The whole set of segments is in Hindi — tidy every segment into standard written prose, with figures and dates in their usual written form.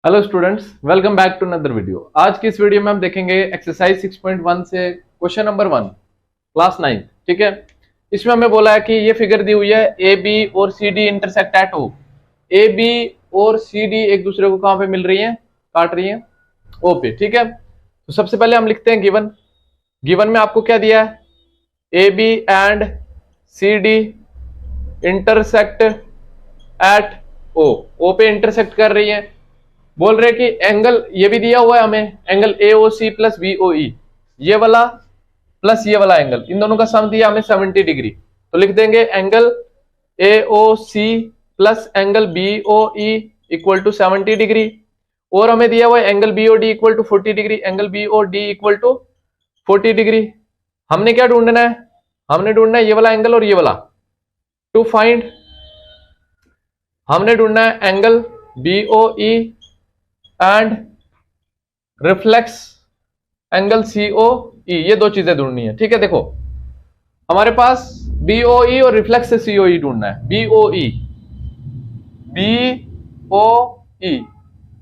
Hello students, welcome back to another video. आज की इस वीडियो में हम देखेंगे एक्सरसाइज 6.1 से क्वेश्चन नंबर 1 क्लास 9। ठीक है, इसमें हमें बोला है कि ये फिगर दी हुई है ए बी और C D intersect at O. A B और सी डी एक दूसरे को कहां पे मिल रही हैं, काट रही हैं ओ पे। ठीक है, तो सबसे पहले हम लिखते हैं गिवन। गिवन में आपको क्या दिया है, A B and C D intersect at O. O पे इंटरसेक्ट कर रही है। बोल रहे कि एंगल ये भी दिया हुआ है हमें, एंगल AOC प्लस BOE, ये वाला प्लस ये वाला एंगल, इन दोनों का सम दिया हमें 70 डिग्री। तो लिख देंगे angle AOC plus angle BOE equal to 70 degree. और हमें दिया हुआ है angle BOD equal to 40 degree, angle BOD equal to 40 degree. हमने क्या ढूंढना है, हमने ढूंढना है ये वाला एंगल और ये वाला। टू फाइंड हमने ढूंढना है angle BOE and reflex angle COE, ये दो चीजें ढूंढनी है। ठीक है, देखो हमारे पास BOE और रिफ्लेक्स से COE ढूंढना है। BOE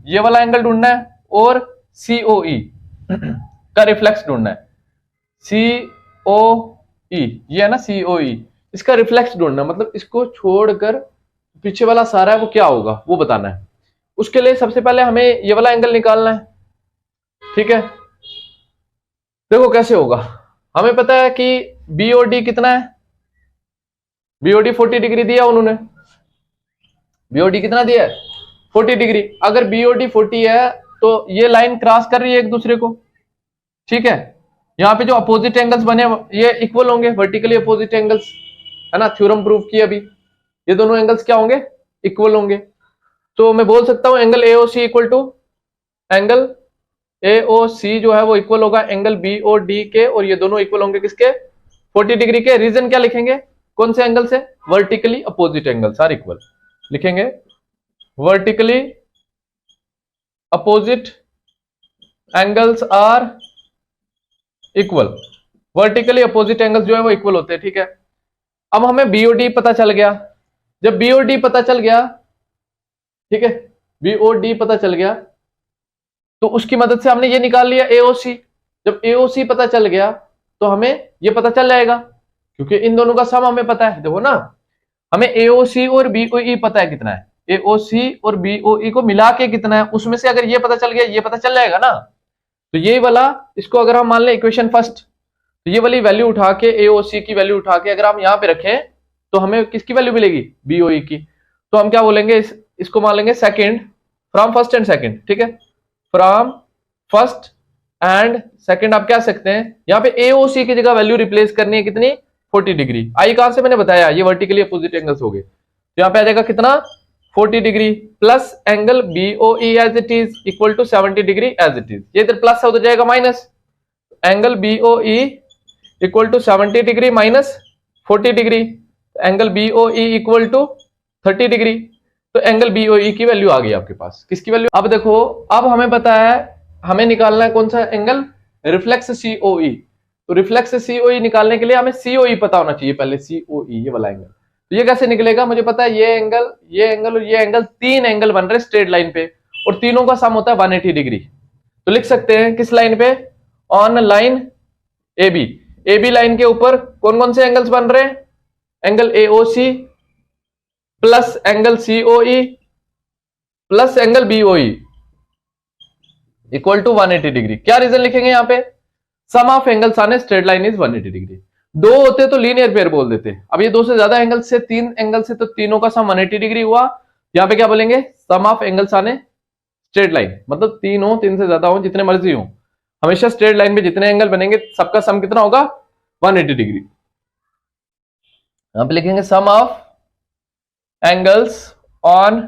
ये वाला एंगल ढूंढना है और COE का रिफ्लेक्स ढूंढना है। COE ये है ना, COE इसका रिफ्लेक्स ढूंढना, मतलब इसको छोड़कर पीछे वाला सारा है वो क्या होगा वो बताना है। उसके लिए सबसे पहले हमें ये वाला एंगल निकालना है। ठीक है, देखो कैसे होगा। हमें पता है कि BOD कितना है, BOD 40 डिग्री दिया उन्होंने। BOD कितना दिया है, 40 डिग्री। अगर BOD 40 है तो ये लाइन क्रॉस कर रही है एक दूसरे को। ठीक है, यहाँ पे जो अपोजिट एंगल्स बने ये इक्वल होंगे, वर्टिकली अपोजिट एंगल्स, है ना, थ्योरम प्रूव किया अभी। ये दोनों एंगल्स क्या होंगे, इक्वल होंगे। तो मैं बोल सकता हूं angle AOC equal to angle AOC जो है वो इक्वल होगा एंगल BOD के, और ये दोनों इक्वल होंगे किसके, 40 डिग्री के। रीजन क्या लिखेंगे, कौन से एंगल से, vertically opposite angles are equal. लिखेंगे vertically opposite angles are equal. Vertically opposite angles जो है वो इक्वल होते हैं। ठीक है, अब हमें BOD पता चल गया। जब BOD पता चल गया, ठीक है, BOD पता चल गया तो उसकी मदद से हमने ये निकाल लिया AOC। जब AOC पता चल गया तो हमें ये पता चल जाएगा, क्योंकि इन दोनों का सम हमें पता है। देखो ना, हमें AOC और BOE पता है कितना है, AOC और BOE को मिला के कितना है, उसमें से अगर ये पता चल गया ये पता चल जाएगा ना। तो ये वाला, इसको अगर हम मान लें इक्वेशन फर्स्ट, तो ये वाली वैल्यू उठा के, AOC की वैल्यू उठा के अगर हम यहां पे रखें तो हमें किसकी वैल्यू मिलेगी, BOE की। तो हम क्या बोलेंगे, इसको मान लेंगे second, from first and second. ठीक है, फ्रॉम फर्स्ट एंड सेकंड आप क्या सकते हैं, यहां पे AOC की जगह वैल्यू रिप्लेस करनी है कितनी, 40 डिग्री। आई कहां से मैंने बताया, ये वर्टिकली अपोजिट एंगल्स हो गए। तो यहां पे आ जाएगा कितना, 40 degree plus angle BOE as it is equal to 70 degree as it is. ये इधर प्लस हो जाएगा minus, angle BOE equal to 70 degree minus 40 degree, angle BOE equal to 30 degree. तो एंगल BOE की वैल्यू आ गई आपके पास, किसकी वैल्यू। अब देखो, अब हमें पता है हमें निकालना है कौन सा एंगल, रिफ्लेक्स COE। तो रिफ्लेक्स COE निकालने के लिए हमें COE पता होना चाहिए पहले, COE ये वाला एंगल। तो ये कैसे निकलेगा, मुझे पता है ये एंगल, ये एंगल और ये एंगल, तीन एंगल बन रहे हैं स्ट्रेट लाइन पे, और तीनों का सम होता है 180 डिग्री। तो लिख सकते हैं किस लाइन पे, ऑन लाइन AB लाइन के ऊपर कौन कौन से एंगल्स बन रहे हैं, angle AOC plus angle COE plus angle BOE equal to 180 degree. क्या रीजन लिखेंगे यहाँ पे, sum of angles on a straight line is 180 degree. दो होते तो लीनियर पेयर बोल देते, अब ये दो से ज्यादा एंगल से, तीन एंगल से, तो तीनों का सम 180 डिग्री हुआ। यहाँ पे क्या बोलेंगे, sum of angles on a straight line, मतलब तीन हो, तीन से ज्यादा हो, जितने मर्जी हो, हमेशा स्ट्रेट लाइन में जितने एंगल बनेंगे सबका सम कितना होगा, 180 डिग्री। यहां पे लिखेंगे sum of angles on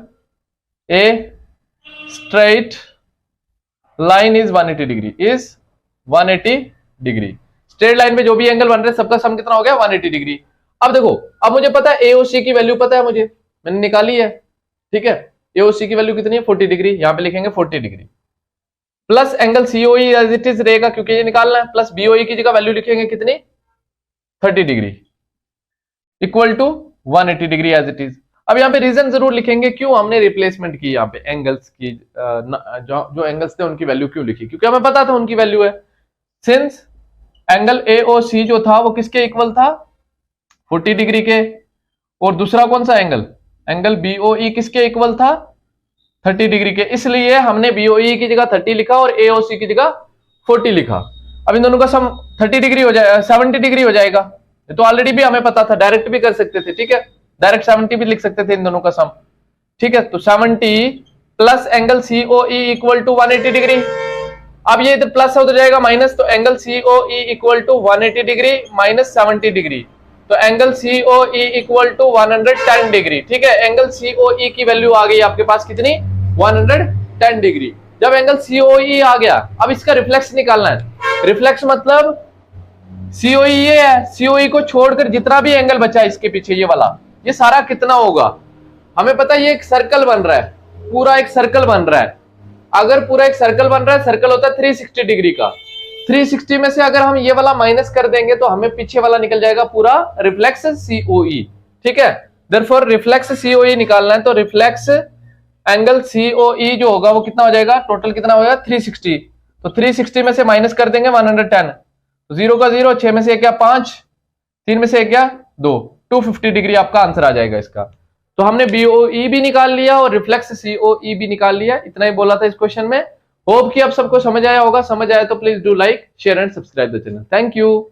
a straight line is 180 degree, is 180 degree. Straight line में जो भी एंगल बन रहे हैं सबका सम कितना हो गया, 180 डिग्री। अब देखो, अब मुझे पता है AOC की वैल्यू पता है मुझे, मैंने निकाली है। ठीक है, AOC की वैल्यू कितनी है, 40 डिग्री। यहां पे लिखेंगे 40 degree plus angle COE as it is रहेगा, क्योंकि ये निकालना है, प्लस BOE की जगह वैल्यू लिखेंगे कितनी, 30 degree equal to 180 degree as it is. अब यहाँ पे रीजन जरूर लिखेंगे क्यों हमने रिप्लेसमेंट की यहाँ पे एंगल्स की, जो एंगल्स थे उनकी वैल्यू क्यों लिखी, क्योंकि हमें पता था उनकी वैल्यू है। सिंस एंगल AOC जो था वो किसके इक्वल था, 40 डिग्री के, और दूसरा कौन सा एंगल, एंगल BOE किसके इक्वल था, 30 डिग्री के, इसलिए हमने BOE की जगह 30 लिखा और AOC की जगह 40 लिखा। अब इन दोनों का सम 30 डिग्री हो जाएगा, 70 डिग्री हो जाएगा, तो ऑलरेडी भी हमें पता था, डायरेक्ट भी कर सकते थे, ठीक है, डायरेक्ट 70 भी लिख सकते थे इन दोनों का सम, ठीक है। तो 70 plus angle COE equal to 180 degree. अब ये इधर प्लस हो जाएगा माइनस, तो angle COE equal to 180 degree minus 70 degree, तो angle COE equal to 110 degree, ठीक है। एंगल COE की वैल्यू आ गई आपके पास कितनी, 110 डिग्री। जब एंगल COE आ गया, अब इसका रिफ्लेक्स निकालना है। रिफ्लेक्स मतलब COE ये है, COE को छोड़कर जितना भी एंगल बचा है इसके पीछे ये वाला, ये सारा कितना होगा, हमें पता है ये एक सर्कल बन रहा है, पूरा एक सर्कल बन रहा है। अगर पूरा एक सर्कल बन रहा है, सर्कल होता है 360 डिग्री का, 360 में से अगर हम ये वाला माइनस कर देंगे तो हमें पीछे वाला निकल जाएगा पूरा रिफ्लेक्स COE, ठीक है। देयरफॉर रिफ्लेक्स COE निकालना है, तो रिफ्लेक्स एंगल COE जो होगा वो कितना हो जाएगा, टोटल कितना होगा 360, तो 360 में से माइनस कर देंगे 110, तो 0 का 0, 6 में से 1 गया 5, 3 में से 1 गया 2, 250 डिग्री आपका आंसर आ जाएगा इसका। तो हमने BOE भी निकाल लिया और रिफ्लेक्स COE भी निकाल लिया, इतना ही बोला था इस क्वेश्चन में। होप कि आप सबको समझ आया होगा, समझ आया तो please do like share and subscribe the channel. Thank you.